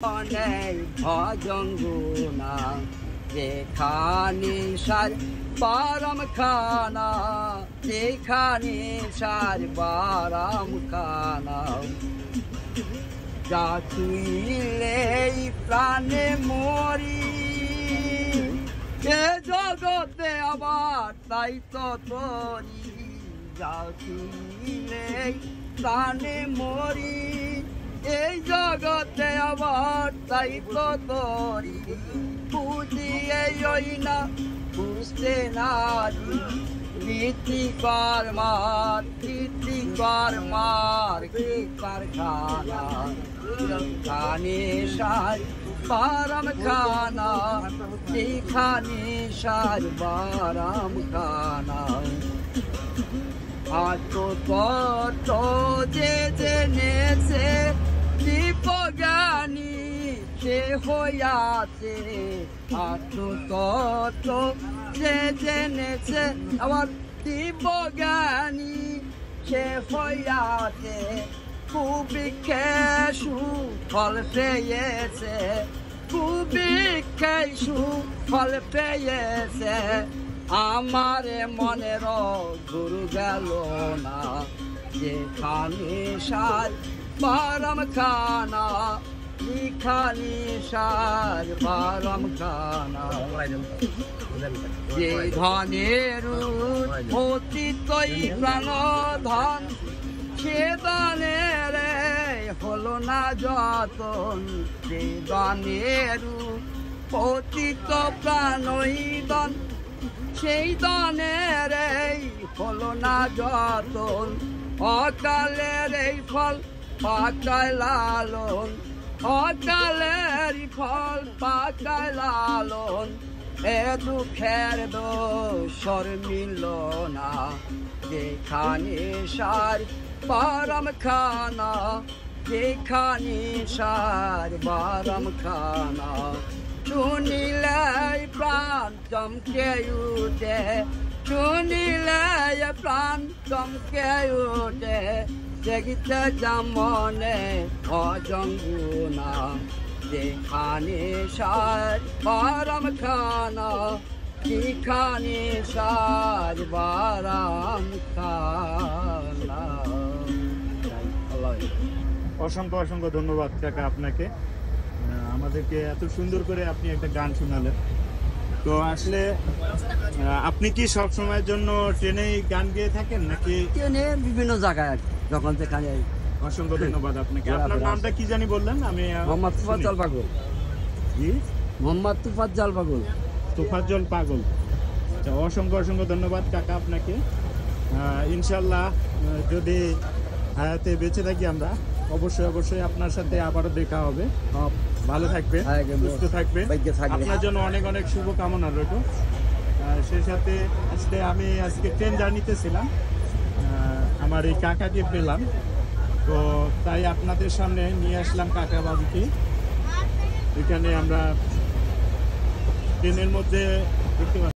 অনেক ভজন গুণা যেখানে সার বারাম খানা, যেখানে সার বারাম খানা, যা ছুঁইলে প্রাণে মরি, এ জগতে আবার তাই তো তরি, যা ছুঁইলে প্রাণে মরি, এই জগতে আবার তাই তো তরি, বুঝিয়ে ওই না বুঝতে নারি, গীতিকার মার গীতিকার খানা, খানে সার বারাম খানা, যেখানে সার বারাম খানা, আত্মতত্ত্ব যে জেনেছে দীপজ্ঞানী সে হইয়াছে, আত্মতত্ত্ব যে জেনেছে আবার দীপজ্ঞানী সে হইয়াছে, কুবিক্ষেষু ফল পেয়েছে, কুবিক্ষেষু ফল পেয়েছে, আমার মনের গুরু গেল না, যেখানে সার বারাম খানা, যেখানে সার বারাম খানা, যে ধনের অতীতই প্রাণধন, সে দানের হলো না যতন, যে দানের অতীত প্রাণই দন, সেই দানের হলো না যতন, অকালের এই ফল পাকায় লালন, অকালের ফল পাকায় লালন, এ দুঃখের দোষর মিলল না, যেখানে সার বারাম খানা, যেখানে সার বারাম খানা, শুনিলে প্রাণ চমকে উঠে, শুনিলে প্রাণ চমকে উঠে, দেখিতে যেমনে ভজন গুণা, যেখানে সার বারাম খানা, যেখানে সার বারাম খানা। অসংখ্য অসংখ্য ধন্যবাদ কাকা আপনাকে, আমাদেরকে এত সুন্দর করে আপনি একটা গান শোনালেন। তো আসলে আপনি কি সব সময়ের জন্য ট্রেনেই গান গেয়ে থাকেন নাকি? ট্রেনে বিভিন্ন জায়গায় যখন যেখানে। অসংখ্য ধন্যবাদ আপনাকে। আপনার নামটা কি জানি বললেন? আমি মোহাম্মদ তুফাজ্জল পাগল। জি, মোহাম্মদ তুফাজ্জল পাগল। তুফাজ্জল পাগল। আচ্ছা, অসংখ্য অসংখ্য ধন্যবাদ কাকা আপনাকে। ইনশাল্লাহ যদি হায়াতে বেঁচে থাকি আমরা, অবশ্যই অবশ্যই আপনার সাথে আবারও দেখা হবে। ভালো থাকবে, সুস্থ থাকবে, আপনার জন্য অনেক অনেক শুভকামনা রইল। সেই সাথে আমি আজকে ট্রেন জার্নিতে ছিলাম, আমার এই কাকাকে পেলাম, তো তাই আপনাদের সামনে নিয়ে আসলাম কাকা বাবুকে। এখানে আমরা ট্রেনের মধ্যে দেখতে